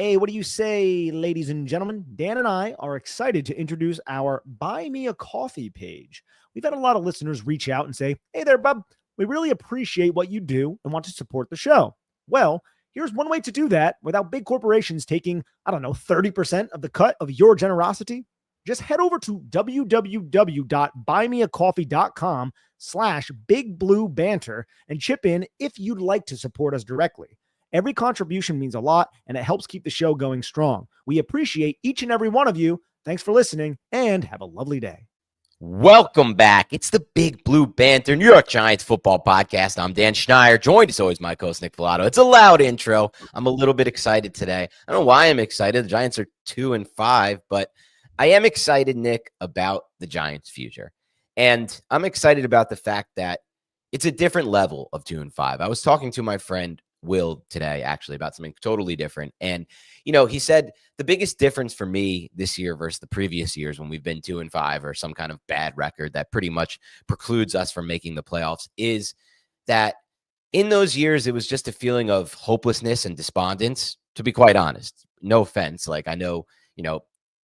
Hey, what do you say, ladies and gentlemen? Dan and I are excited to introduce our Buy Me a Coffee page. We've had a lot of listeners reach out and say, hey there, bub, we really appreciate what you do and want to support the show. Well, here's one way to do that without big corporations taking, 30% of the cut of your generosity. Just head over to www.buymeacoffee.com/bigbluebanter and chip in if you'd like to support us directly. Every contribution means a lot, and it helps keep the show going strong. We appreciate each and every one of you. Thanks for listening, and have a lovely day. Welcome back. It's the Big Blue Banter, New York Giants football podcast. I'm Dan Schneier, joined as always my co-host Nick Falato. It's a loud intro. I'm a little bit excited today. I don't know why I'm excited. The Giants are 2-5, but I am excited, Nick, about the Giants' future. And I'm excited about the fact that it's a different level of 2-5. I was talking to my friend Will today, actually, about something totally different. And, he said the biggest difference for me this year versus the previous years when we've been 2-5 or some kind of bad record that pretty much precludes us from making the playoffs is that in those years, it was just a feeling of hopelessness and despondence, to be quite honest. No offense. Like, I know,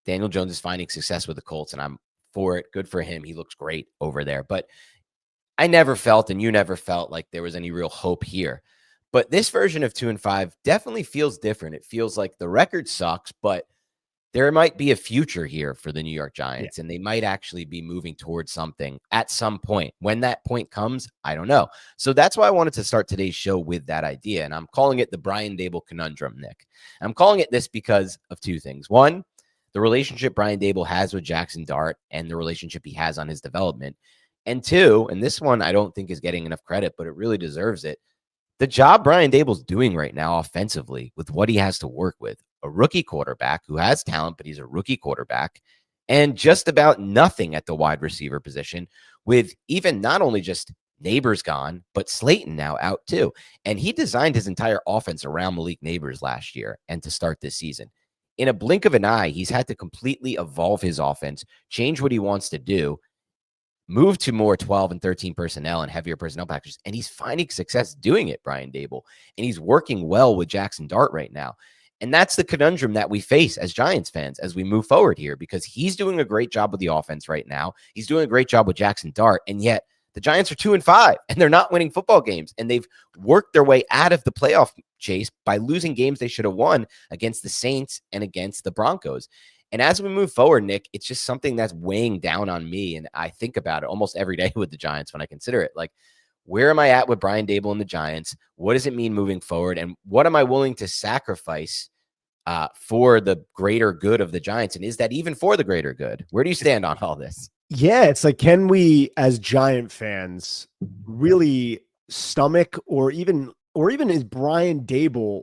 Daniel Jones is finding success with the Colts, and I'm for it. Good for him. He looks great over there. But I never felt, and you never felt, like there was any real hope here. But this version of 2-5 definitely feels different. It feels like the record sucks, but there might be a future here for the New York Giants, and they might actually be moving towards something at some point. When that point comes, I don't know. So that's why I wanted to start today's show with that idea, and I'm calling it the Brian Daboll Conundrum, Nick. I'm calling it this because of two things. One, the relationship Brian Daboll has with Jackson Dart and the relationship he has on his development. And two, and this one I don't think is getting enough credit, but it really deserves it, the job Brian Daboll's doing right now offensively with what he has to work with, a rookie quarterback who has talent, but he's a rookie quarterback, and just about nothing at the wide receiver position with even not only just Neighbors gone, but Slayton now out too. And he designed his entire offense around Malik Neighbors last year and to start this season. In a blink of an eye, he's had to completely evolve his offense, change what he wants to do, move to more 12 and 13 personnel and heavier personnel packages. And he's finding success doing it, Brian Daboll. And he's working well with Jackson Dart right now. And that's the conundrum that we face as Giants fans as we move forward here, because he's doing a great job with the offense right now. He's doing a great job with Jackson Dart. And yet the Giants are 2-5 and they're not winning football games. And they've worked their way out of the playoff chase by losing games they should have won against the Saints and against the Broncos. And as we move forward, Nick, it's just something that's weighing down on me. And I think about it almost every day with the Giants when I consider it. Like, where am I at with Brian Daboll and the Giants? What does it mean moving forward? And what am I willing to sacrifice for the greater good of the Giants? And is that even for the greater good? Where do you stand on all this? Yeah, it's like, can we as Giant fans really stomach or even is Brian Daboll,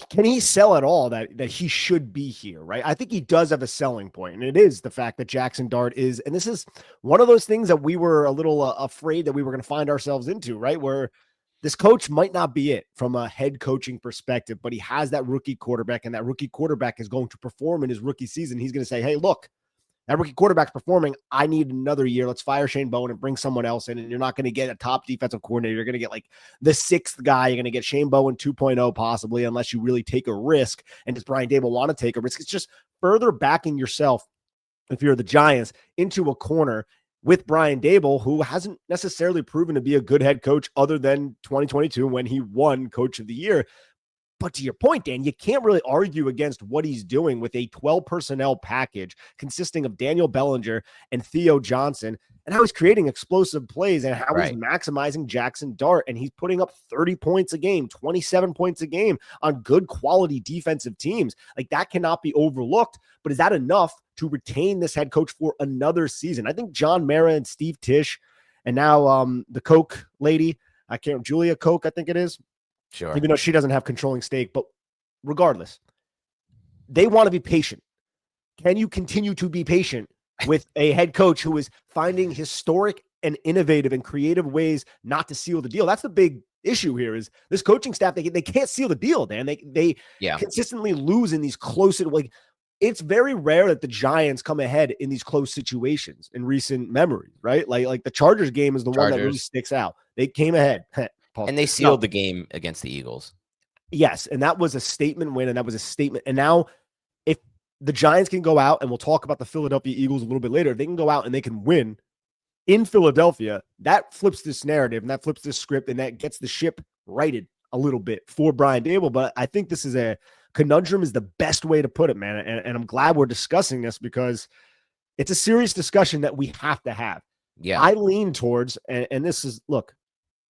can he sell at all that he should be here, right? I think he does have a selling point, and it is the fact that Jackson Dart is, and this is one of those things that we were a little afraid that we were going to find ourselves into, right? Where this coach might not be it from a head coaching perspective, but he has that rookie quarterback, and that rookie quarterback is going to perform in his rookie season. He's going to say, hey, look, that rookie quarterback's performing. I need another year. Let's fire Shane Bowen and bring someone else in. And you're not going to get a top defensive coordinator. You're going to get like the sixth guy. You're going to get Shane Bowen 2.0 possibly, unless you really take a risk. And does Brian Daboll want to take a risk? It's just further backing yourself, if you're the Giants, into a corner with Brian Daboll, who hasn't necessarily proven to be a good head coach other than 2022 when he won Coach of the Year. But to your point, Dan, you can't really argue against what he's doing with a 12 personnel package consisting of Daniel Bellinger and Theo Johnson, and how he's creating explosive plays and how he's maximizing Jackson Dart. And he's putting up 30 points a game, 27 points a game on good quality defensive teams. Like, that cannot be overlooked. But is that enough to retain this head coach for another season? I think John Mara and Steve Tisch, and now the Coke lady, Julia Coke, I think it is. Sure. Even though she doesn't have controlling stake, but regardless, they want to be patient. Can you continue to be patient with a head coach who is finding historic and innovative and creative ways not to seal the deal? That's the big issue here, is this coaching staff, they can't seal the deal, Dan. They consistently lose in these close, like, it's very rare that the Giants come ahead in these close situations in recent memory, right? Like the Chargers game is the one that really sticks out. They came ahead. And they sealed the game against the Eagles. Yes, and that was a statement win, and that was a statement. And now, if the Giants can go out, and we'll talk about the Philadelphia Eagles a little bit later, if they can go out and they can win in Philadelphia, that flips this narrative and that flips this script, and that gets the ship righted a little bit for Brian Daboll. But I think this is a conundrum is the best way to put it, man. And I'm glad we're discussing this because it's a serious discussion that we have to have. Yeah. I lean towards, and this is, look,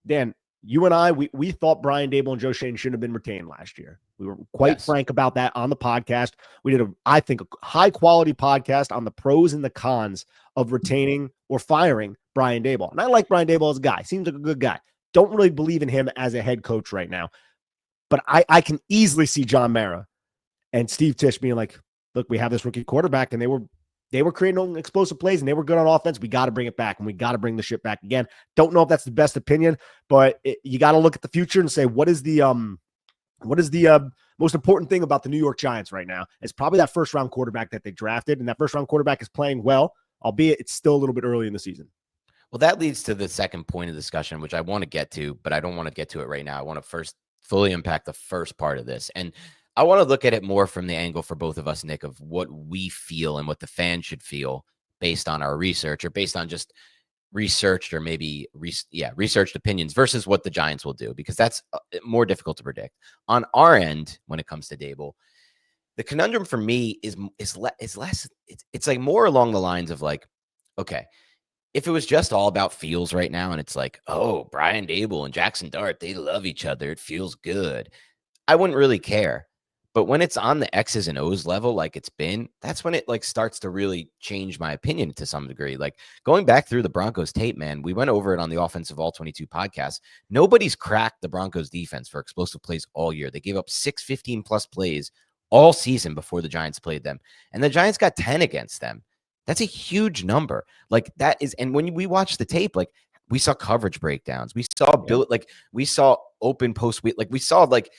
Dan, you and I, we thought Brian Daboll and Joe Schoen shouldn't have been retained last year. We were quite frank about that on the podcast. We did, I think, a high-quality podcast on the pros and the cons of retaining or firing Brian Daboll. And I like Brian Daboll as a guy. Seems like a good guy. Don't really believe in him as a head coach right now. But I can easily see John Mara and Steve Tisch being like, look, we have this rookie quarterback, and they were creating explosive plays, and they were good on offense. We got to bring it back, and we got to bring the ship back again. Don't know if that's the best opinion, but you got to look at the future and say, what is the most important thing about the New York Giants right now? It's probably that first-round quarterback that they drafted, and that first-round quarterback is playing well, albeit it's still a little bit early in the season. Well, that leads to the second point of discussion, which I want to get to, but I don't want to get to it right now. I want to first fully unpack the first part of this. And I want to look at it more from the angle for both of us, Nick, of what we feel and what the fans should feel based on our research or based on just researched or maybe researched opinions versus what the Giants will do, because that's more difficult to predict. On our end, when it comes to Daboll, the conundrum for me is less. It's like more along the lines of like, okay, if it was just all about feels right now, and it's like, oh, Brian Daboll and Jackson Dart, they love each other, it feels good, I wouldn't really care. But when it's on the X's and O's level, like it's been, that's when it like starts to really change my opinion to some degree. Like going back through the Broncos tape, man, we went over it on the Offensive All 22 podcast. Nobody's cracked the Broncos defense for explosive plays all year. They gave up 615+ plays all season before the Giants played them. And the Giants got 10 against them. That's a huge number. Like that is, and when we watched the tape, like we saw coverage breakdowns. We saw we saw open post, like we saw like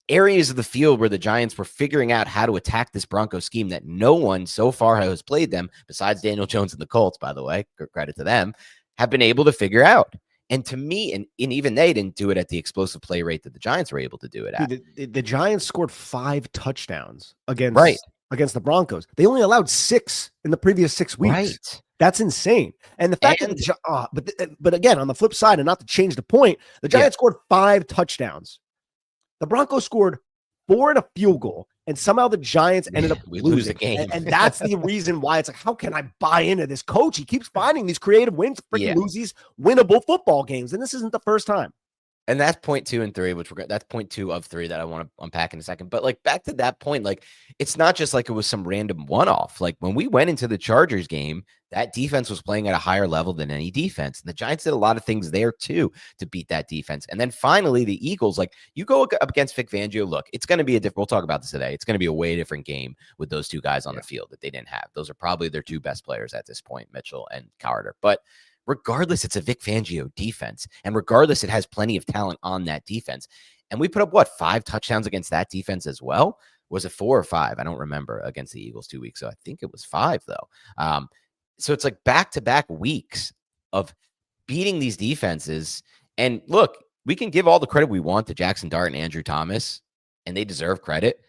areas of the field where the Giants were figuring out how to attack this Bronco scheme that no one so far has played them, besides Daniel Jones and the Colts, by the way, credit to them, have been able to figure out. And to me, and even they didn't do it at the explosive play rate that the Giants were able to do it at. The Giants scored 5 touchdowns against the Broncos. They only allowed 6 in the previous 6 weeks. Right. That's insane. And the fact but again, on the flip side, and not to change the point, the Giants scored 5 touchdowns. The Broncos scored 4 and a field goal, and somehow the Giants ended up losing. The game. And that's the reason why it's like, how can I buy into this coach? He keeps finding these creative wins, lose these winnable football games, and this isn't the first time. And that's point 2 and 3, that's point 2 of 3 that I want to unpack in a second. But like back to that point, like it's not just like it was some random one-off. Like when we went into the Chargers game, that defense was playing at a higher level than any defense. And the Giants did a lot of things there too to beat that defense. And then finally the Eagles, like you go up against Vic Fangio, look, it's going to be we'll talk about this today. It's going to be a way different game with those two guys on the field that they didn't have. Those are probably their 2 best players at this point, Mitchell and Carter. But regardless, it's a Vic Fangio defense. And regardless, it has plenty of talent on that defense. And we put up, 5 touchdowns against that defense as well? Was it 4 or 5? I don't remember against the Eagles 2 weeks ago. I think it was 5, though. So it's like back-to-back weeks of beating these defenses. And look, we can give all the credit we want to Jackson Dart and Andrew Thomas, and they deserve credit.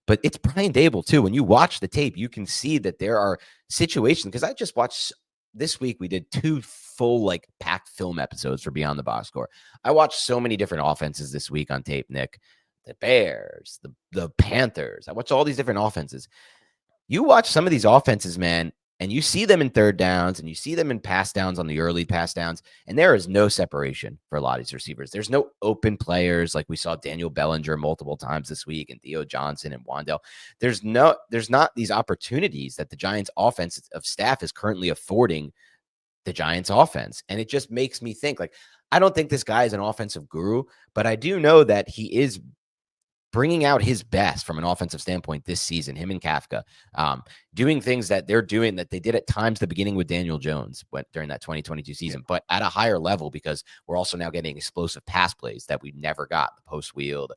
But it's Brian Daboll, too. When you watch the tape, you can see that there are situations, because I just watched this week, we did 2 full, like, packed film episodes for Beyond the Box Score. I watched so many different offenses this week on tape, Nick. The Bears, the Panthers. I watched all these different offenses. You watch some of these offenses, man, and you see them in third downs, and you see them in pass downs on the early pass downs, and there is no separation for a lot of these receivers. There's no open players like we saw Daniel Bellinger multiple times this week, and Theo Johnson and Wandell. There's not these opportunities that the Giants offense of staff is currently affording the Giants offense. And it just makes me think, like, I don't think this guy is an offensive guru, but I do know that he is bringing out his best from an offensive standpoint this season, him and Kafka, doing things that they're doing that they did at times the beginning with Daniel Jones during that 2022 season, but at a higher level, because we're also now getting explosive pass plays that we never got, the post wheel,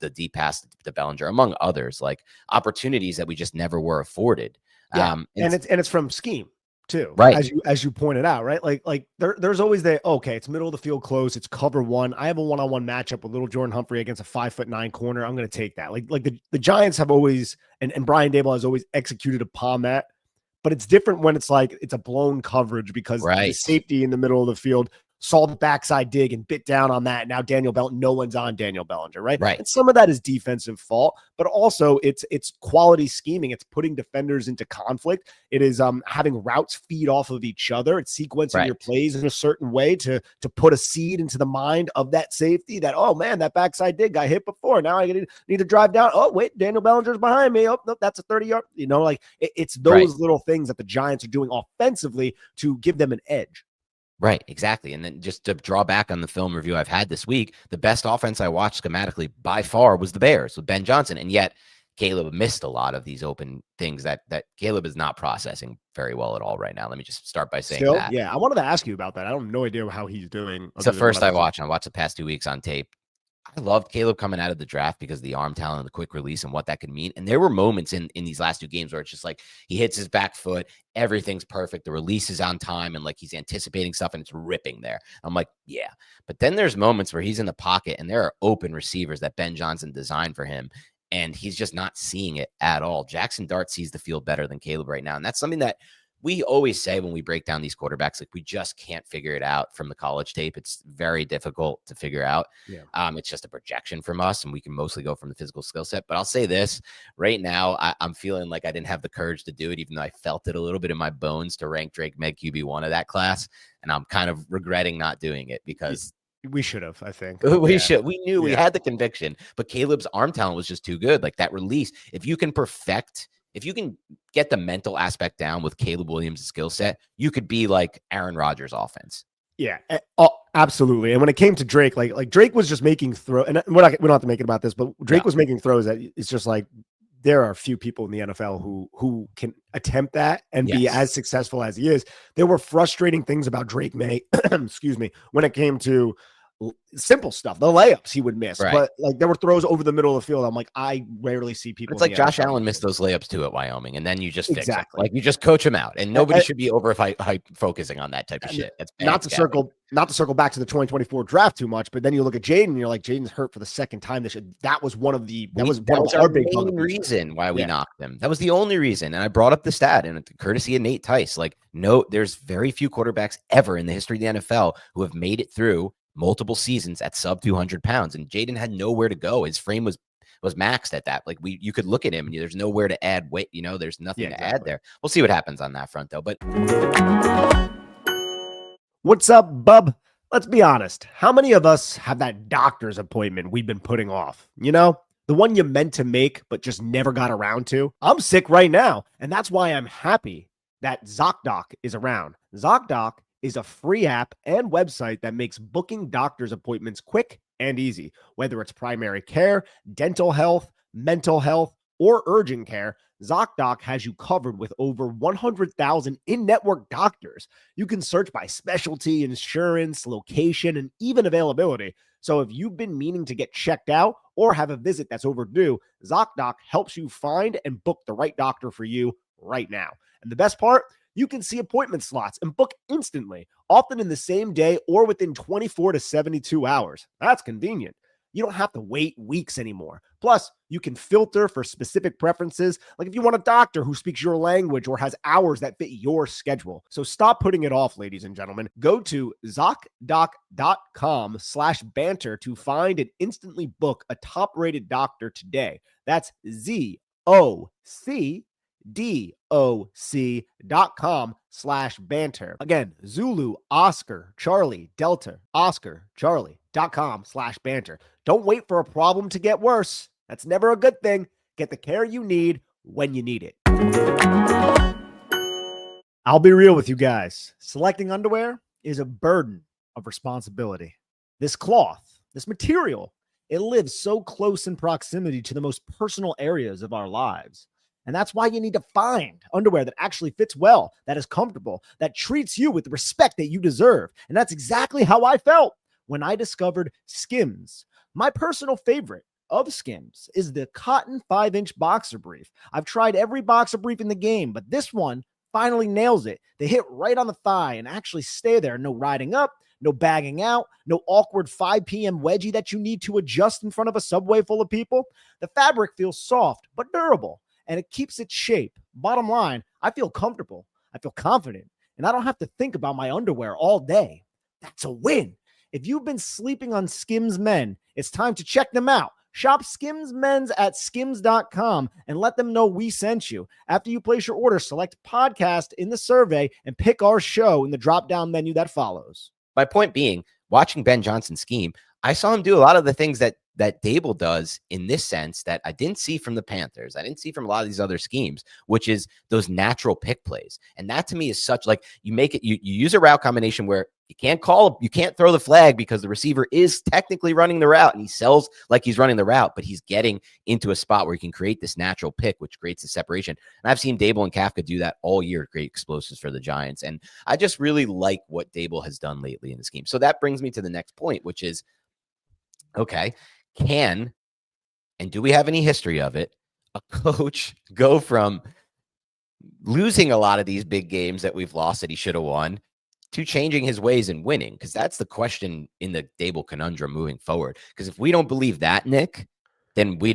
the deep pass to Bellinger, among others, like opportunities that we just never were afforded. And it's from scheme. too, Right. as you pointed out, right? Like there's always okay, it's middle of the field close, it's cover one. I have a one-on-one matchup with little Jordan Humphrey against a 5'9" corner. I'm going to take that. Like the Giants have always, and Brian Daboll has always executed upon that. But it's different when it's like it's a blown coverage because the Right. safety in the middle of the field saw the backside dig and bit down on that. Now no one's on Daniel Bellinger, right? Right. And some of that is defensive fault, but also it's quality scheming. It's putting defenders into conflict. It is having routes feed off of each other. It's sequencing your plays in a certain way to put a seed into the mind of that safety that, oh man, that backside dig got hit before. Now I need to drive down. Oh wait, Daniel Bellinger's behind me. Oh no, that's a 30-yard. Like it's those little things that the Giants are doing offensively to give them an edge. Right, exactly. And then just to draw back on the film review I've had this week, the best offense I watched schematically by far was the Bears with Ben Johnson. And yet Caleb missed a lot of these open things that Caleb is not processing very well at all right now. Let me just start by saying that. Yeah, I wanted to ask you about that. I have no idea how he's doing. It's the first I watched the past 2 weeks on tape. I loved Caleb coming out of the draft because of the arm talent and the quick release and what that could mean. And there were moments in these last 2 games where it's just like he hits his back foot, everything's perfect, the release is on time, and like he's anticipating stuff and it's ripping there. I'm like, yeah. But then there's moments where he's in the pocket and there are open receivers that Ben Johnson designed for him, and he's just not seeing it at all. Jackson Dart sees the field better than Caleb right now. And that's something that we always say when we break down these quarterbacks, like we just can't figure it out from the college tape. It's very difficult to figure out. Yeah. It's just a projection from us, and we can mostly go from the physical skill set. But I'll say this right now, I'm feeling like I didn't have the courage to do it, even though I felt it a little bit in my bones to rank Drake Med QB1 of that class. And I'm kind of regretting not doing it because we should have, I think. We should. We knew we had the conviction, but Caleb's arm talent was just too good. Like that release, if you can get the mental aspect down with Caleb Williams' skill set, you could be like Aaron Rodgers' offense. Yeah, absolutely. And when it came to Drake, like Drake was just making throws, and we don't have to make it about this, but Drake was making throws that it's just like there are a few people in the NFL who can attempt that and be as successful as he is. There were frustrating things about Drake May, excuse me, when it came to simple stuff, the layups he would miss, but like there were throws over the middle of the field. I'm like, I rarely see people. It's like Josh Allen missed those layups too at Wyoming, and then you just fix it. Like you just coach him out, and nobody should be over focusing on that type of shit. That's bad. Not to circle back to the 2024 draft too much, but then you look at Jaden, and you're like, Jaden's hurt for the second time this year. That was one of our big reason why we knocked him. That was the only reason, and I brought up the stat, and courtesy of Nate Tice, like there's very few quarterbacks ever in the history of the NFL who have made it through multiple seasons at sub 200 pounds, and Jaden had nowhere to go. His frame was maxed at that. Like you could look at him and there's nowhere to add weight. There's nothing to add there. We'll see what happens on that front though. But what's up, bub? Let's be honest. How many of us have that doctor's appointment we've been putting off? The one you meant to make, but just never got around to. I'm sick right now. And that's why I'm happy that ZocDoc is around. ZocDoc is a free app and website that makes booking doctor's appointments quick and easy. Whether it's primary care, dental health, mental health, or urgent care, ZocDoc has you covered with over 100,000 in-network doctors. You can search by specialty, insurance, location, and even availability. So if you've been meaning to get checked out or have a visit that's overdue, ZocDoc helps you find and book the right doctor for you right now. And the best part, you can see appointment slots and book instantly, often in the same day or within 24 to 72 hours. That's convenient. You don't have to wait weeks anymore. Plus, you can filter for specific preferences, like if you want a doctor who speaks your language or has hours that fit your schedule. So stop putting it off, ladies and gentlemen. Go to ZocDoc.com/banter to find and instantly book a top-rated doctor today. That's ZocDoc.com/banter. Again, Zulu, Oscar, Charlie, Delta, Oscar, Charlie.com/banter. Don't wait for a problem to get worse. That's never a good thing. Get the care you need when you need it. I'll be real with you guys. Selecting underwear is a burden of responsibility. This cloth, this material, it lives so close in proximity to the most personal areas of our lives. And that's why you need to find underwear that actually fits well, that is comfortable, that treats you with the respect that you deserve. And that's exactly how I felt when I discovered Skims. My personal favorite of Skims is the cotton 5-inch boxer brief. I've tried every boxer brief in the game, but this one finally nails it. They hit right on the thigh and actually stay there. No riding up, no bagging out, no awkward 5 p.m. wedgie that you need to adjust in front of a subway full of people. The fabric feels soft but durable, and it keeps its shape. Bottom line, I feel comfortable. I feel confident, and I don't have to think about my underwear all day. That's a win. If you've been sleeping on Skims Men, it's time to check them out. Shop Skims Men's at skims.com and let them know we sent you. After you place your order, select podcast in the survey and pick our show in the drop-down menu that follows. My point being, watching Ben Johnson scheme, I saw him do a lot of the things that Daboll does in this sense that I didn't see from the Panthers. I didn't see from a lot of these other schemes, which is those natural pick plays. And that to me is such like you make it, you use a route combination where you can't throw the flag because the receiver is technically running the route and he sells like he's running the route, but he's getting into a spot where he can create this natural pick, which creates the separation. And I've seen Daboll and Kafka do that all year, create explosives for the Giants. And I just really like what Daboll has done lately in the scheme. So that brings me to the next point, which is, okay, and do we have any history of it, a coach go from losing a lot of these big games that we've lost that he should have won to changing his ways and winning? Because that's the question in the Daboll conundrum moving forward. Because if we don't believe that, Nick, then we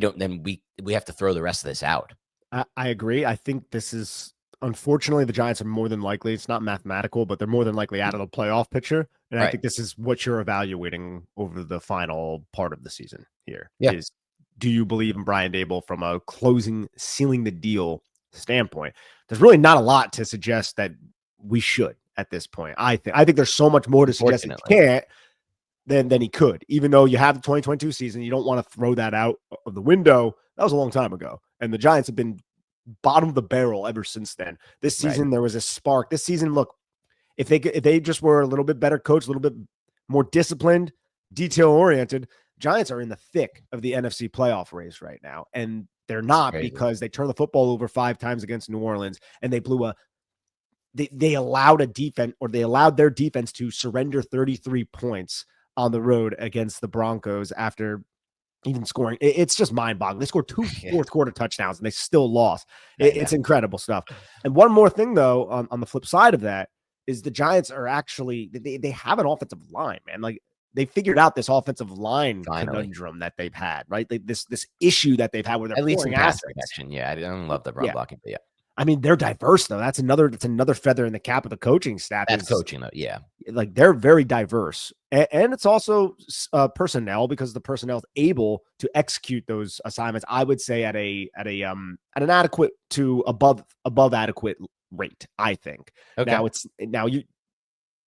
have to throw the rest of this out. I agree. I think this is, unfortunately, the Giants are more than likely, it's not mathematical, but they're more than likely out of the playoff picture. And right. I think this is what you're evaluating over the final part of the season here. Yeah. Is, do you believe in Brian Daboll from a sealing the deal standpoint? There's really not a lot to suggest that we should at this point. I think there's so much more to suggest that he can't than he could. Even though you have the 2022 season, you don't want to throw that out of the window. That was a long time ago. And the Giants have been bottom of the barrel ever since then. This season, There was a spark. This season, look, if they just were a little bit better coached, a little bit more disciplined, detail-oriented, Giants are in the thick of the NFC playoff race right now. And they're not because they turned the football over 5 times against New Orleans, and they allowed their defense to surrender 33 points on the road against the Broncos after even scoring. It's just mind-boggling. They scored 2 fourth-quarter touchdowns, and they still lost. It's incredible stuff. And one more thing, though, on the flip side of that, is the Giants are actually they have an offensive line, man. Like, they figured out this offensive line conundrum that they've had, right? This issue that they've had where they're at least in pass protection. Yeah, I don't love the run blocking, but yeah. I mean, they're diverse though. That's another feather in the cap of the coaching staff. That's coaching though, yeah. Like, they're very diverse, and it's also personnel, because the personnel is able to execute those assignments. I would say at an adequate to above adequate rate. I think. Okay.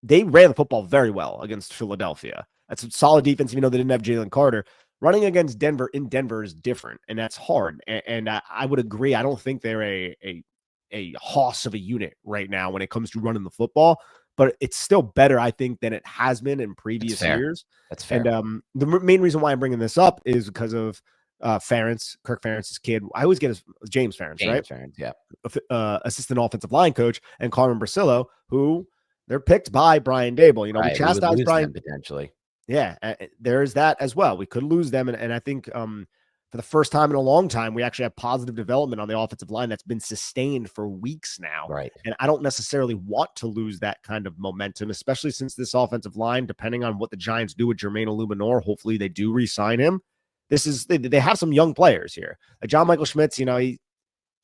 They ran the football very well against Philadelphia. That's a solid defense, even though they didn't have Jalen Carter. Running against Denver in Denver is different, and that's hard. And I would agree. I don't think they're a hoss of a unit right now when it comes to running the football, but it's still better, I think, than it has been in previous years. That's fair. And the main reason why I'm bringing this up is because of Kirk Ferentz's kid. I always get his James Ferentz, right? Ferentz, yeah. Assistant offensive line coach, and Carmen Brasillo, who they're picked by Brian Daboll. We chastised Brian potentially. Yeah, there's that as well. We could lose them, and I think for the first time in a long time, we actually have positive development on the offensive line that's been sustained for weeks now. Right. And I don't necessarily want to lose that kind of momentum, especially since this offensive line, depending on what the Giants do with Jermaine Illuminor, hopefully they do re-sign him. They have some young players here. Like John Michael Schmitz, he's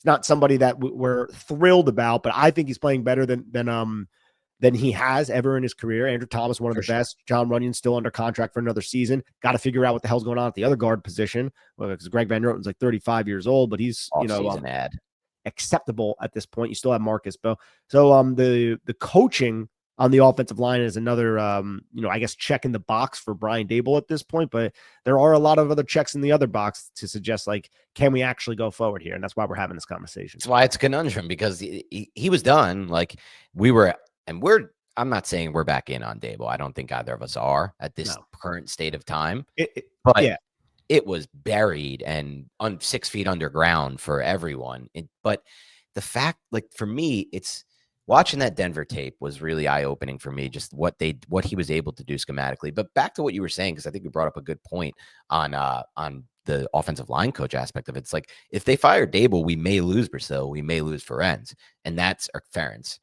not somebody that we're thrilled about, but I think he's playing better than he has ever in his career. Andrew Thomas, one of the best. John Runyon still under contract for another season. Got to figure out what the hell's going on at the other guard position. Because Greg Van Roten's like 35 years old, but he's acceptable at this point. You still have Marcus Bell. So the coaching on the offensive line is another I guess check in the box for Brian Daboll at this point. But there are a lot of other checks in the other box to suggest, like, can we actually go forward here? And that's why we're having this conversation. That's why it's a conundrum, because he was done. Like, we were. And I'm not saying we're back in on Daboll. I don't think either of us are at this current state of time. But it was buried and 6 feet underground for everyone. But the fact, like, for me, it's watching that Denver tape was really eye-opening for me, just what he was able to do schematically. But back to what you were saying, because I think you brought up a good point on the offensive line coach aspect of it. It's like, if they fire Daboll, we may lose Brasil, we may lose Ferenc, and that's or Ferentz.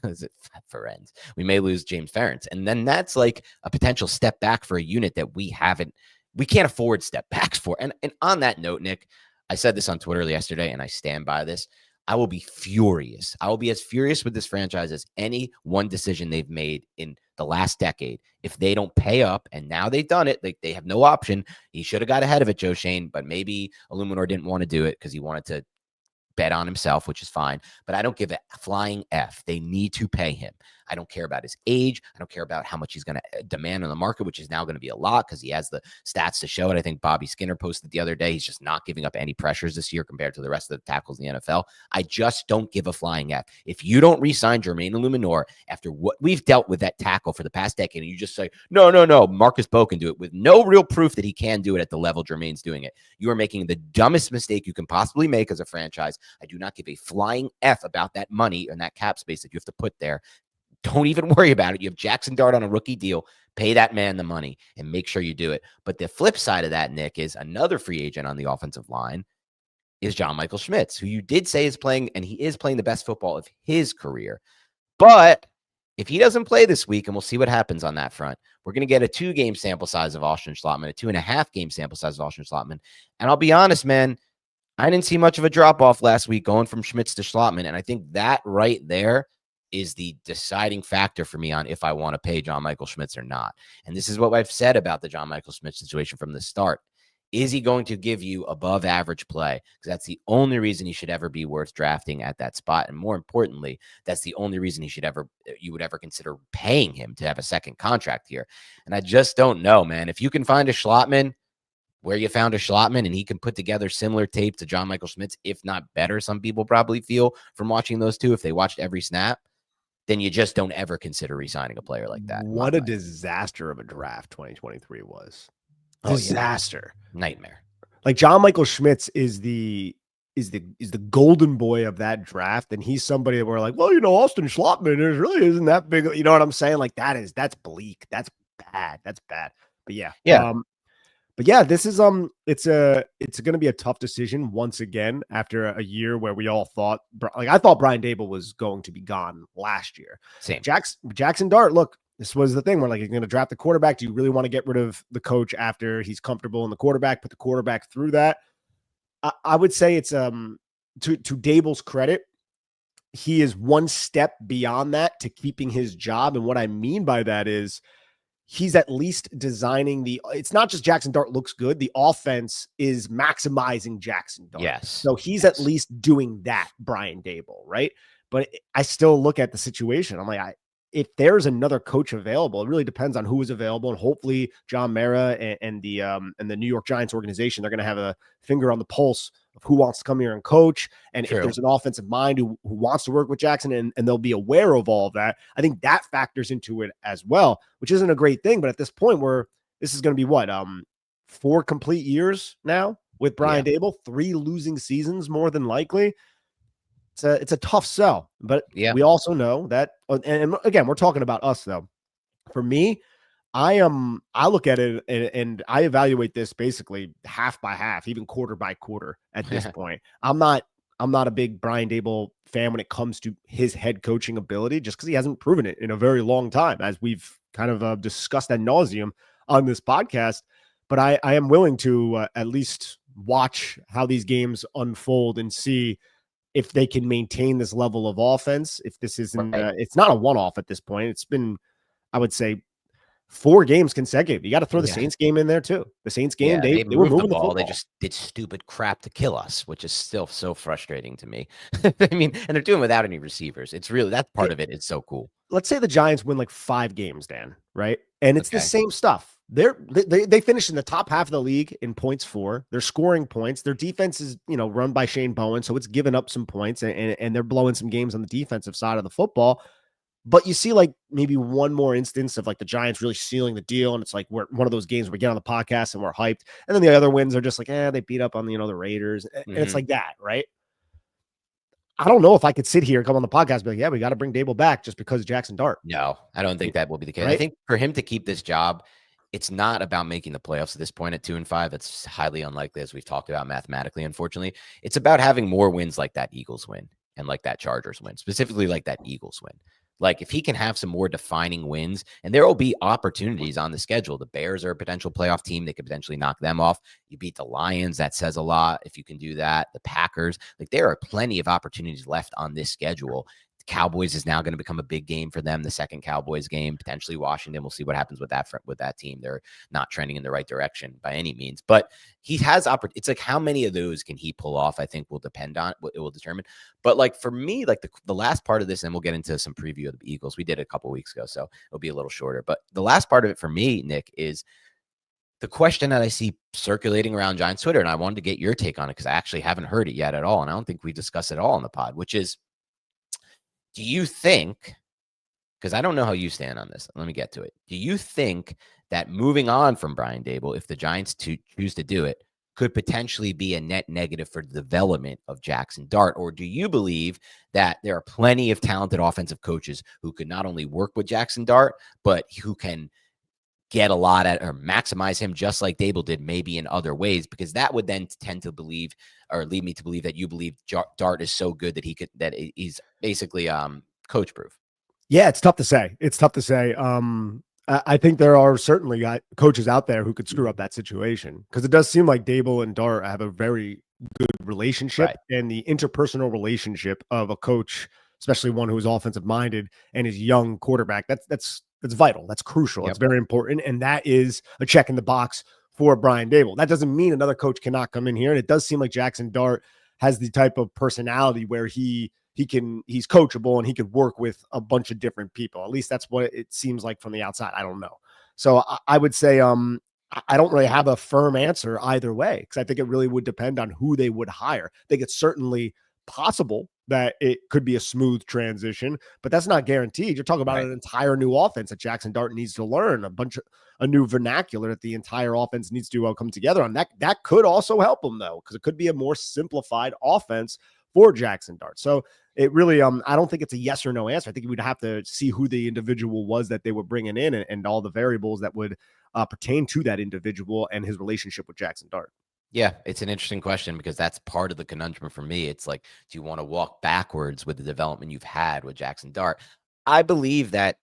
Is it Ferenc? We may lose James Ferentz, and then that's like a potential step back for a unit that we can't afford step backs for. And on that note, Nick, I said this on Twitter yesterday, and I stand by this. I will be furious. I will be as furious with this franchise as any one decision they've made in the last decade if they don't pay up. And now they've done it. They have no option. He should have got ahead of it, Joe Shane, but maybe Illuminor didn't want to do it because he wanted to bet on himself, which is fine. But I don't give a flying F. They need to pay him. I don't care about his age. I don't care about how much he's going to demand on the market, which is now going to be a lot because he has the stats to show it. I think Bobby Skinner posted the other day. He's just not giving up any pressures this year compared to the rest of the tackles in the NFL. I just don't give a flying F. If you don't re-sign Jermaine Illuminor after what we've dealt with that tackle for the past decade, and you just say, no, Marcus Bowe can do it with no real proof that he can do it at the level Jermaine's doing it, you are making the dumbest mistake you can possibly make as a franchise. I do not give a flying F about that money and that cap space that you have to put there. Don't even worry about it. You have Jackson Dart on a rookie deal. Pay that man the money and make sure you do it. But the flip side of that, Nick, is another free agent on the offensive line is John Michael Schmitz, who you did say is playing, and he is playing the best football of his career. But if he doesn't play this week, and we'll see what happens on that front, we're going to get a 2-game sample size of Austin Schlottman, a 2.5-game sample size of Austin Schlottman. And I'll be honest, man, I didn't see much of a drop-off last week going from Schmitz to Schlottman. And I think that right there is the deciding factor for me on if I want to pay John Michael Schmitz or not. And this is what I've said about the John Michael Schmitz situation from the start. Is he going to give you above average play? Because that's the only reason he should ever be worth drafting at that spot. And more importantly, that's the only reason you would ever consider paying him to have a second contract here. And I just don't know, man. If you can find a Schlottman where you found a Schlottman and he can put together similar tape to John Michael Schmitz, if not better, some people probably feel from watching those two, if they watched every snap, then you just don't ever consider re-signing a player like that. What a disaster of a draft 2023 was. Disaster. Yeah. Nightmare. Like John Michael Schmitz is the golden boy of that draft. And he's somebody that we're like, well, Austin Schlottman really isn't that big. You know what I'm saying? Like that's bleak. That's bad. That's bad. But yeah. But yeah, this is it's going to be a tough decision once again after a year where we all thought, like I thought Brian Daboll was going to be gone last year. Same. Jackson Dart, look, this was the thing where like you're going to draft the quarterback. Do you really want to get rid of the coach after he's comfortable in the quarterback? Put the quarterback through that. I would say it's to Daboll's credit, he is one step beyond that to keeping his job. And what I mean by that is, he's at least designing it's not just Jackson Dart looks good. The offense is maximizing Jackson Dart. Yes. So he's at least doing that, Brian Daboll, right? But I still look at the situation. I'm like, if there's another coach available, it really depends on who is available. And hopefully John Mara and the New York Giants organization, they're going to have a finger on the pulse of who wants to come here and coach. And if there's an offensive mind who wants to work with Jackson and they'll be aware of all of that, I think that factors into it as well, which isn't a great thing. But at this point this is going to be 4 complete years now with Brian Daboll, 3 losing seasons, more than likely. It's a tough sell, but we also know that, and again, we're talking about us though. For me, I look at it and I evaluate this basically half by half, even quarter by quarter at this point. I'm not a big Brian Daboll fan when it comes to his head coaching ability, just because he hasn't proven it in a very long time, as we've kind of discussed ad nauseum on this podcast. But I am willing to at least watch how these games unfold and see if they can maintain this level of offense. If this isn't, it's not a one-off at this point. It's been, I would say, 4 games consecutive. You got to throw the Saints game in there too. The Saints game, they were moving the ball. They just did stupid crap to kill us, which is still so frustrating to me. I mean, and they're doing without any receivers. It's really, that part of it is so cool. Let's say the Giants win like 5 games, Dan, right? And it's the same stuff. They finish in the top half of the league in points for. They're scoring points. Their defense is, run by Shane Bowen, so it's giving up some points, and they're blowing some games on the defensive side of the football. But you see like maybe one more instance of like the Giants really sealing the deal. And it's like we're one of those games where we get on the podcast and we're hyped. And then the other wins are just like, they beat up on the Raiders. And it's like that, right? I don't know if I could sit here and come on the podcast and be like, we got to bring Daboll back just because of Jackson Dart. No, I don't think that will be the case. Right? I think for him to keep this job, it's not about making the playoffs at this point at 2-5. It's highly unlikely, as we've talked about mathematically, unfortunately. It's about having more wins like that Eagles win and like that Chargers win, specifically like that Eagles win. Like if he can have some more defining wins, and there will be opportunities on the schedule. The Bears are a potential playoff team. They could potentially knock them off. You beat the Lions. That says a lot if you can do that. The Packers, like there are plenty of opportunities left on this schedule. Cowboys is now going to become a big game for them. The second Cowboys game, potentially Washington. We'll see what happens with that team. They're not trending in the right direction by any means, but he has it's like how many of those can he pull off? I think will depend on what it will determine. But like for me, like the last part of this, and we'll get into some preview of the Eagles. We did it a couple weeks ago, so it'll be a little shorter. But the last part of it for me, Nick, is the question that I see circulating around Giants Twitter, and I wanted to get your take on it because I actually haven't heard it yet at all, and I don't think we discussed it all on the pod, which is, do you think, because I don't know how you stand on this, let me get to it. Do you think that moving on from Brian Daboll, if the Giants choose to do it, could potentially be a net negative for the development of Jackson Dart? Or do you believe that there are plenty of talented offensive coaches who could not only work with Jackson Dart, but who can get a lot at or maximize him just like Daboll did, maybe in other ways? Because that would then tend to believe or lead me to believe that you believe Dart is so good that he's basically coach proof. Yeah, it's tough to say. I think there are certainly coaches out there who could screw up that situation, because it does seem like Daboll and Dart have a very good relationship, right. And the interpersonal relationship of a coach, especially one who is offensive minded and his young quarterback, that's vital. That's crucial. Yep. It's very important. And that is a check in the box for Brian Daboll. That doesn't mean another coach cannot come in here. And it does seem like Jackson Dart has the type of personality where he's coachable and he could work with a bunch of different people. At least that's what it seems like from the outside. I don't know. So I would say I don't really have a firm answer either way, because I think it really would depend on who they would hire. I think it's certainly possible that it could be a smooth transition, but that's not guaranteed. You're talking about an entire new offense that Jackson Dart needs to learn, a new vernacular that the entire offense needs to come together on. That could also help him, though, because it could be a more simplified offense for Jackson Dart. So it really, I don't think it's a yes or no answer. I think we'd have to see who the individual was that they were bringing in, and all the variables that would pertain to that individual and his relationship with Jackson Dart. Yeah, it's an interesting question, because that's part of the conundrum for me. It's like, do you want to walk backwards with the development you've had with Jackson Dart? I believe that,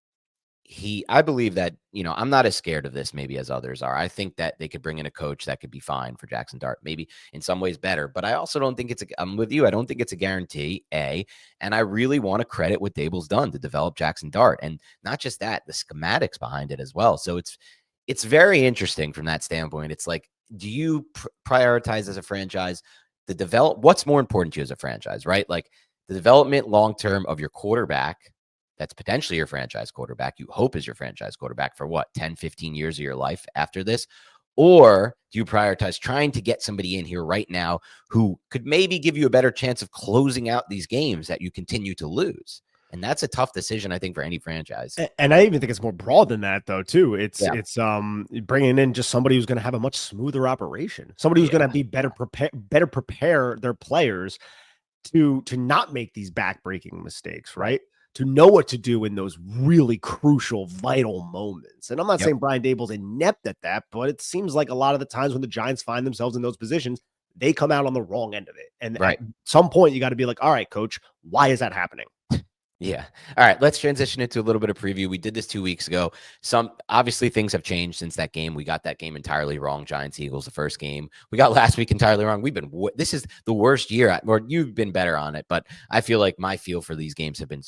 I'm not as scared of this maybe as others are. I think that they could bring in a coach that could be fine for Jackson Dart, maybe in some ways better, but I also don't think I'm with you. I don't think it's a guarantee, and I really want to credit what Daboll's done to develop Jackson Dart, and not just that, the schematics behind it as well. So it's very interesting from that standpoint. It's like, do you prioritize as a franchise what's more important to you as a franchise, right? Like the development long-term of your quarterback, that's potentially your franchise quarterback, you hope is your franchise quarterback for what, 10, 15 years of your life after this? Or do you prioritize trying to get somebody in here right now who could maybe give you a better chance of closing out these games that you continue to lose? And that's a tough decision, I think, for any franchise. And I even think it's more broad than that, though, too. It's bringing in just somebody who's going to have a much smoother operation, somebody who's going to be better prepare their players to not make these backbreaking mistakes, right? To know what to do in those really crucial, vital moments. And I'm not saying Brian Daboll's inept at that, but it seems like a lot of the times when the Giants find themselves in those positions, they come out on the wrong end of it. And at some point, you got to be like, all right, coach, why is that happening? Yeah. All right. Let's transition into a little bit of preview. We did this 2 weeks ago. Obviously things have changed since that game. We got that game entirely wrong. Giants-Eagles, the first game. We got last week entirely wrong. This is the worst year, or you've been better on it, but I feel like my feel for these games have been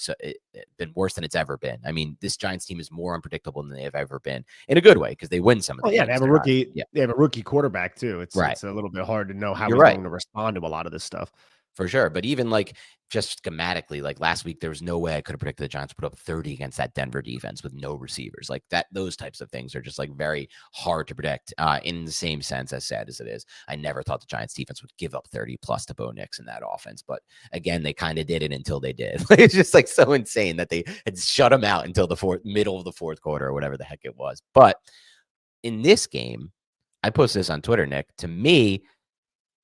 been worse than it's ever been. I mean, this Giants team is more unpredictable than they have ever been, in a good way, because they win some of the games. They have a rookie. They have a rookie quarterback too. It's a little bit hard to know how he's going to respond to a lot of this stuff. For sure. But even like just schematically, like last week, there was no way I could have predicted the Giants put up 30 against that Denver defense with no receivers. Like that, those types of things are just like very hard to predict in the same sense, as sad as it is. I never thought the Giants defense would give up 30 plus to Bo Nix in that offense. But again, they kind of did it until they did. It's just like so insane that they had shut them out until the middle of the fourth quarter or whatever the heck it was. But in this game, I posted this on Twitter, Nick, to me,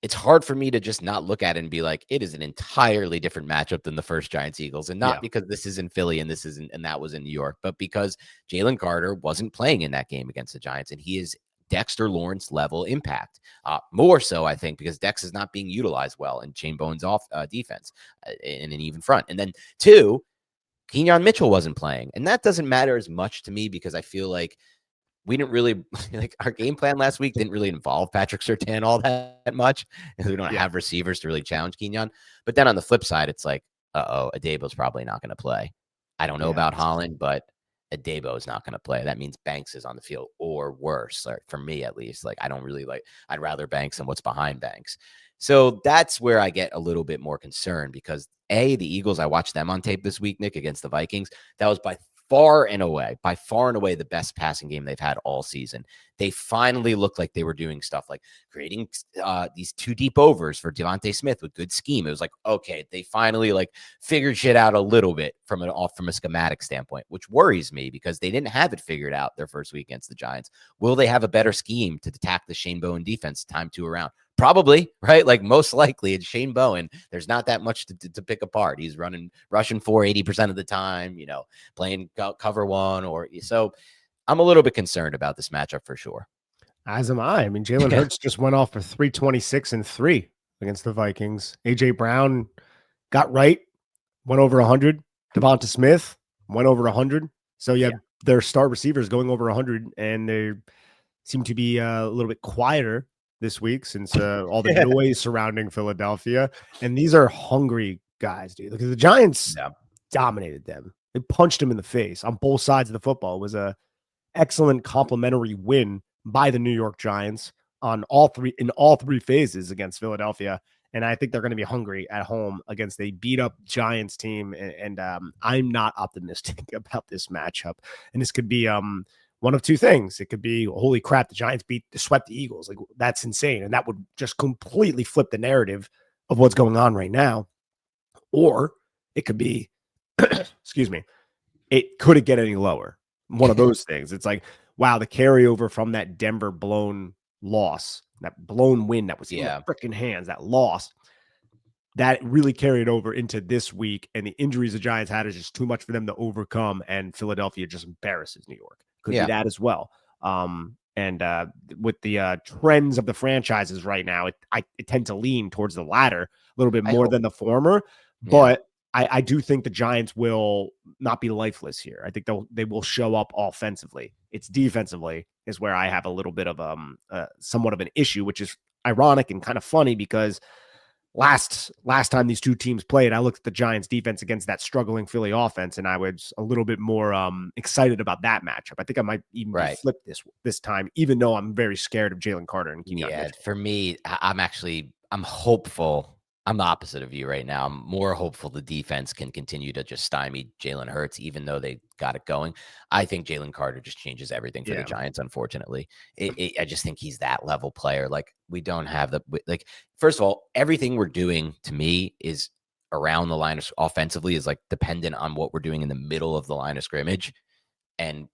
it's hard for me to just not look at it and be like, it is an entirely different matchup than the first Giants-Eagles. And not because this is in Philly and this isn't, and that was in New York, but because Jalen Carter wasn't playing in that game against the Giants, and he is Dexter Lawrence level impact. More so, I think, because Dex is not being utilized well in Shane Bowen's off defense in an even front. And then 2, Kenyon Mitchell wasn't playing. And that doesn't matter as much to me because I feel like we didn't really like our game plan last week didn't really involve Patrick Surtain all that much because we don't have receivers to really challenge Kenyon. But then on the flip side, it's like, Adebo's probably not going to play. I don't know about Holland, but Adebo is not going to play. That means Banks is on the field or worse, or for me at least. Like, I don't really I'd rather Banks than what's behind Banks. So that's where I get a little bit more concerned because the Eagles, I watched them on tape this week, Nick, against the Vikings. That was by far and away the best passing game they've had all season. They finally looked like they were doing stuff like creating these 2 deep overs for Devontae Smith with good scheme. It was like, okay, they finally figured shit out a little bit from a schematic standpoint, which worries me because they didn't have it figured out their first week against the Giants. Will they have a better scheme to attack the Shane Bowen defense time 2 around? Probably, right? Most likely it's Shane Bowen. There's not that much to pick apart. He's rushing 80% of the time, playing cover 1 or so. I'm a little bit concerned about this matchup for sure. As am I. I mean, Jalen Hurts just went off for 326 and 3 against the Vikings. AJ Brown got right, went over 100. Devonta Smith went over 100. So their star receivers going over 100, and they seem to be a little bit quieter this week since all the noise surrounding Philadelphia. And these are hungry guys, dude. Because the Giants dominated them. They punched them in the face on both sides of the football. It was a excellent complimentary win by the New York Giants in all three phases against Philadelphia. And I think they're going to be hungry at home against a beat up Giants team. And I'm not optimistic about this matchup. And this could be one of 2 things. It could be, holy crap, the Giants swept the Eagles. That's insane. And that would just completely flip the narrative of what's going on right now. Or it could be, excuse me, it couldn't get any lower. One of those things. It's like, wow, the carryover from that Denver blown loss, that blown win that was in the freaking hands, that loss, that really carried over into this week. And the injuries the Giants had is just too much for them to overcome. And Philadelphia just embarrasses New York. Could be that as well. And with the trends of the franchises right now, I tend to lean towards the latter a little bit more than the former. But I do think the Giants will not be lifeless here. I think they will show up offensively. It's defensively is where I have a little bit of somewhat of an issue, which is ironic and kind of funny because last time these 2 teams played, I looked at the Giants defense against that struggling Philly offense, and I was a little bit more excited about that matchup. I think I might even be flipped this time, even though I'm very scared of Jalen Carter and Kenyon Mitchell. For me, I'm hopeful. I'm the opposite of you right now. I'm more hopeful the defense can continue to just stymie Jalen Hurts, even though they got it going. I think Jalen Carter just changes everything for the Giants, unfortunately. I just think he's that level player. We don't have first of all, everything we're doing to me is around the line of offensively is dependent on what we're doing in the middle of the line of scrimmage. And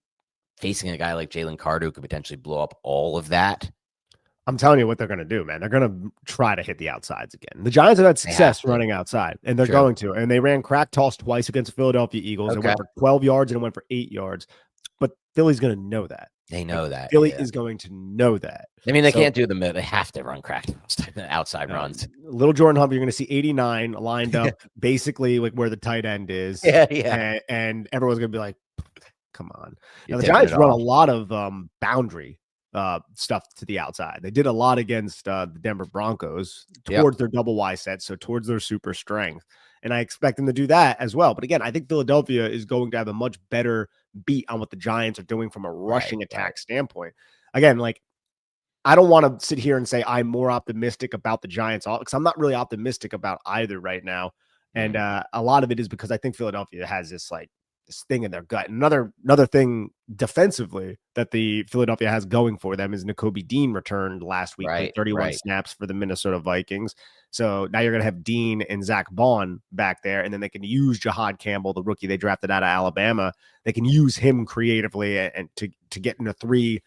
facing a guy like Jalen Carter who could potentially blow up all of that. I'm telling you what they're going to do, man. They're going to try to hit the outsides again. The Giants have had success running outside, and they're going to. And they ran crack toss twice against Philadelphia Eagles. It went for 12 yards and it went for 8 yards. But Philly's going to know that. They know that. Philly is going to know that. I mean, they can't do the middle. They have to run crack outside runs. Little Jordan Humphrey, you're going to see 89 lined up basically where the tight end is. And everyone's going to be like, come on. Now, the Giants run a lot of boundary stuff to the outside. They did a lot against the Denver Broncos towards their double Y set, so towards their super strength. And I expect them to do that as well. But again, I think Philadelphia is going to have a much better beat on what the Giants are doing from a rushing attack standpoint. Again, I don't want to sit here and say I'm more optimistic about the Giants because I'm not really optimistic about either right now. And a lot of it is because I think Philadelphia has this thing in their gut. Another thing defensively that the Philadelphia has going for them is Nakobe Dean returned last week, played 31 snaps for the Minnesota Vikings. So now you're going to have Dean and Zach Bond back there, and then they can use Jahad Campbell, the rookie they drafted out of Alabama. They can use him creatively and to get into 3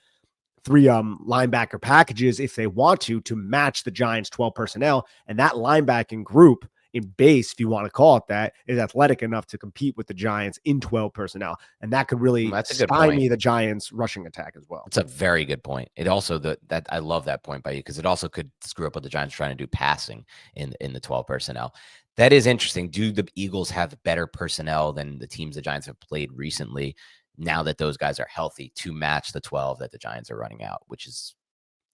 linebacker packages if they want to match the Giants 12 personnel. And that linebacking group in base, if you want to call it that, is athletic enough to compete with the Giants in 12 personnel. And that could really stymie the Giants rushing attack as well. It's a very good point. It also, that I love that point by you, because it also could screw up what the Giants trying to do passing in the 12 personnel. That is interesting. Do the Eagles have better personnel than the teams the Giants have played recently now that those guys are healthy to match the 12 that the Giants are running out, which is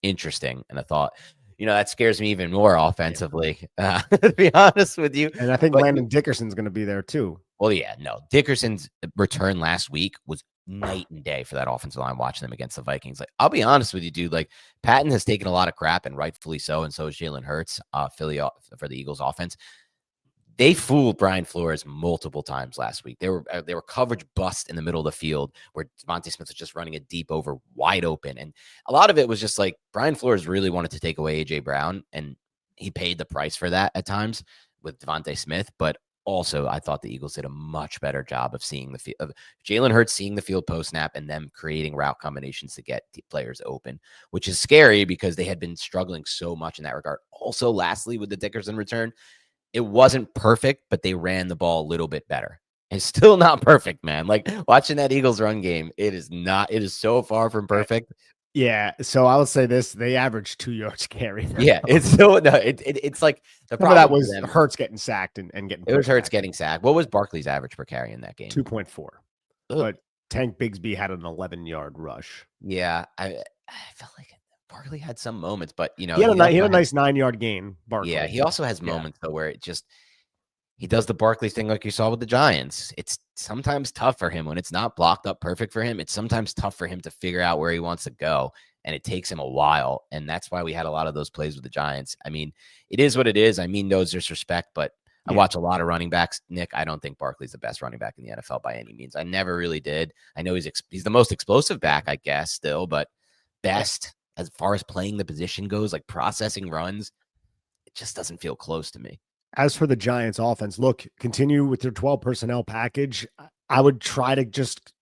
interesting. And I thought, that scares me even more offensively, to be honest with you. And I think Landon Dickerson's going to be there too. Well, yeah, no. Dickerson's return last week was night and day for that offensive line, watching them against the Vikings. Like, I'll be honest with you, dude. Like, Patton has taken a lot of crap, and rightfully so, and so is Jalen Hurts, Philly for the Eagles offense. They fooled Brian Flores multiple times last week. They were coverage bust in the middle of the field where Devontae Smith was just running it deep over wide open. And a lot of it was just like Brian Flores really wanted to take away A.J. Brown, and he paid the price for that at times with Devontae Smith. But also, I thought the Eagles did a much better job of seeing the field, of Jalen Hurts seeing the field post snap and them creating route combinations to get players open, which is scary because they had been struggling so much in that regard. Also, lastly, with the Dickerson return, it wasn't perfect, but they ran the ball a little bit better. It's still not perfect, man. Like, watching that Eagles run game, it is so far from perfect. Yeah. So I would say this: they averaged 2 yards carry. Yeah, it's so it's like the problem that was Hurts getting sacked and getting. It was Hurts getting sacked. What was Barkley's average per carry in that game? 2.4. But Tank Bigsby had an 11-yard rush. Yeah, I felt like Barkley had some moments, but he had a nice 9-yard gain. Barkley. Yeah, he also has moments though where he does the Barkley thing like you saw with the Giants. It's sometimes tough for him when it's not blocked up perfect for him. It's sometimes tough for him to figure out where he wants to go, and it takes him a while. And that's why we had a lot of those plays with the Giants. I mean, it is what it is. I mean, no disrespect, but I watch a lot of running backs. Nick, I don't think Barkley's the best running back in the NFL by any means. I never really did. I know he's the most explosive back, I guess, still, but best as far as playing the position goes, like processing runs, it just doesn't feel close to me. As for the Giants offense, look, continue with your 12 personnel package. I would try to just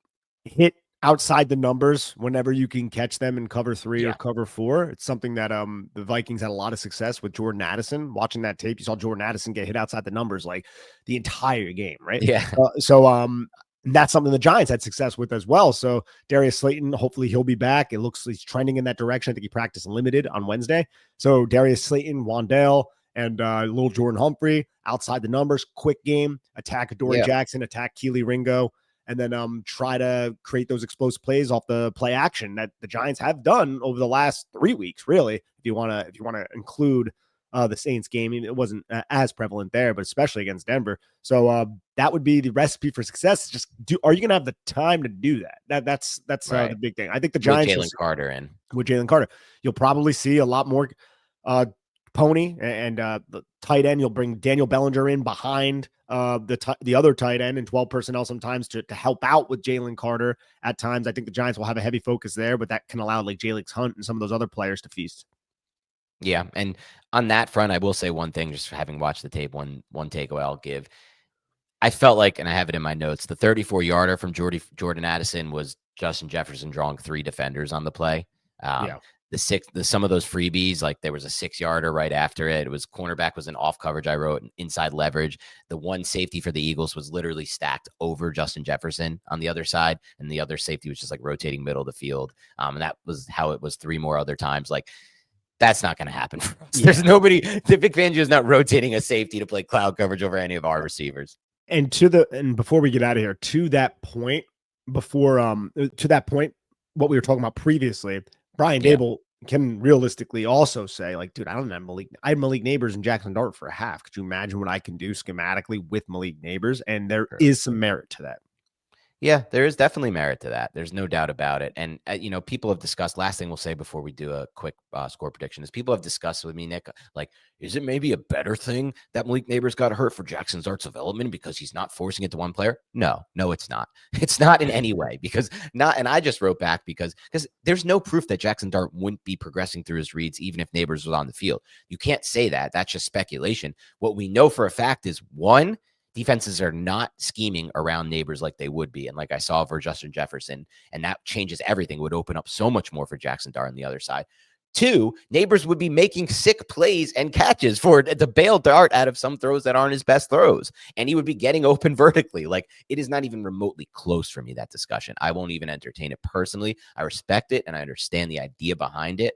hit outside the numbers whenever you can catch them in cover 3 or cover 4. It's something that the Vikings had a lot of success with Jordan Addison. Watching that tape, you saw Jordan Addison get hit outside the numbers like the entire game, right? Yeah. That's something the Giants had success with as well. So Darius Slayton, hopefully he'll be back. It looks like he's trending in that direction. I think he practiced limited on Wednesday. So Darius Slayton, Wandale, and little Jordan Humphrey outside the numbers, quick game, attack Adoree Jackson, attack Keely Ringo, and then try to create those explosive plays off the play action that the Giants have done over the last 3 weeks. Really, if you want to include the Saints game, it wasn't as prevalent there, but especially against Denver. So that would be the recipe for success. Just are you going to have the time to do that? That's right. The big thing. I think the Giants with Jalen Carter, you'll probably see a lot more Pony and the tight end. You'll bring Daniel Bellinger in behind the other tight end in 12 personnel sometimes to help out with Jalen Carter at times. I think the Giants will have a heavy focus there, but that can allow like Jalix Hunt and some of those other players to feast. Yeah, and on that front, I will say one thing, just having watched the tape, one takeaway I'll give. I felt like, and I have it in my notes, the 34-yarder from Jordan Addison was Justin Jefferson drawing 3 defenders on the play. Some of those freebies, like there was a 6-yarder right after it. It was cornerback was an off coverage. I wrote inside leverage. The one safety for the Eagles was literally stacked over Justin Jefferson on the other side, and the other safety was just like rotating middle of the field. And that was how it was 3 more other times. Like, that's not going to happen for us. There's nobody. Vic Fangio is not rotating a safety to play cloud coverage over any of our receivers. And before we get out of here, to that point, what we were talking about previously, Brian Daboll can realistically also say, like, dude, I don't have I have Malik Neighbors and Jackson Dart for a half. Could you imagine what I can do schematically with Malik Neighbors? And there is some merit to that. Yeah, there is definitely merit to that. There's no doubt about it. And, people have discussed, last thing we'll say before we do a quick score prediction is people have discussed with me, Nick, like, is it maybe a better thing that Malik Neighbors got hurt for Jackson Dart's development because he's not forcing it to one player? No, it's not. It's not in any way and I just wrote back because there's no proof that Jackson Dart wouldn't be progressing through his reads even if Neighbors was on the field. You can't say that. That's just speculation. What we know for a fact is, one, defenses are not scheming around neighbors like they would be. And like I saw for Justin Jefferson, and that changes everything. It would open up so much more for Jackson Dart on the other side. 2, neighbors would be making sick plays and catches for to bail Dart out of some throws that aren't his best throws. And he would be getting open vertically. Like, it is not even remotely close for me, that discussion. I won't even entertain it personally. I respect it and I understand the idea behind it.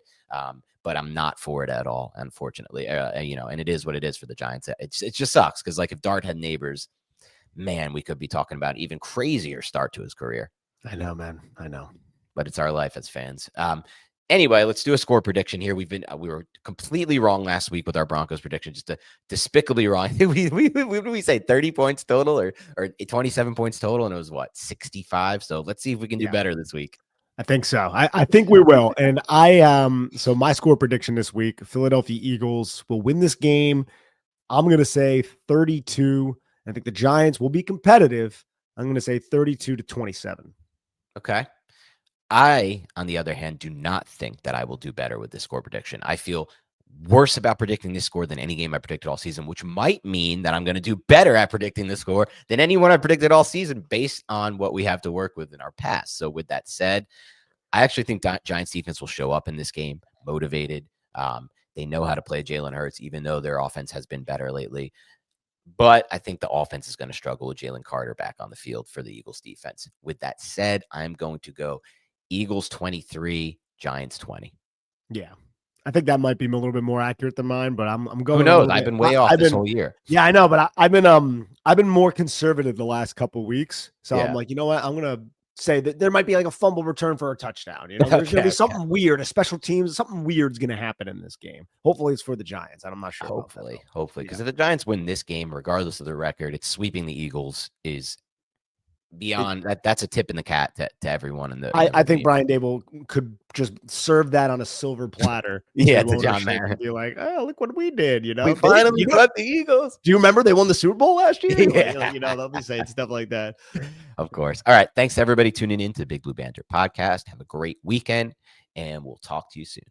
But I'm not for it at all, unfortunately. And it is what it is for the Giants. It just sucks because, like, if Dart had neighbors, man, we could be talking about an even crazier start to his career. I know, man. I know. But it's our life as fans. Anyway, let's do a score prediction here. We were completely wrong last week with our Broncos prediction, just despicably wrong. What did we say? 30 points total or 27 points total, and it was what, 65? So let's see if we can do better this week. I think so. I think we will. And so my score prediction this week, Philadelphia Eagles will win this game. I'm going to say 32. I think the Giants will be competitive. I'm going to say 32-27. Okay. I, on the other hand, do not think that I will do better with this score prediction. I feel worse about predicting this score than any game I predicted all season, which might mean that I'm going to do better at predicting the score than anyone I predicted all season based on what we have to work with in our past. So with that said, I actually think Giants defense will show up in this game motivated. They know how to play Jalen Hurts, even though their offense has been better lately. But I think the offense is going to struggle with Jalen Carter back on the field for the Eagles defense. With that said, I'm going to go Eagles 23, Giants 20. Yeah. I think that might be a little bit more accurate than mine, but I'm going. Who knows? I've been way off this whole year. Yeah, I know, but I've been more conservative the last couple of weeks. So I'm like, you know what? I'm going to say that there might be like a fumble return for a touchdown. You know, there's going to be something weird, a special teams, something weird's going to happen in this game. Hopefully it's for the Giants. I'm not sure. Hopefully. Because if the Giants win this game, regardless of the record, it's sweeping the Eagles is beyond that. That's a tip in the cat to everyone in the. I think Brian Daboll could just serve that on a silver platter. To John Mayer and be like, oh, look what we did. You know, we finally got the Eagles. Do you remember they won the Super Bowl last year? Yeah. They'll be saying stuff like that. Of course. All right. Thanks to everybody tuning in to the Big Blue Banter podcast. Have a great weekend, and we'll talk to you soon.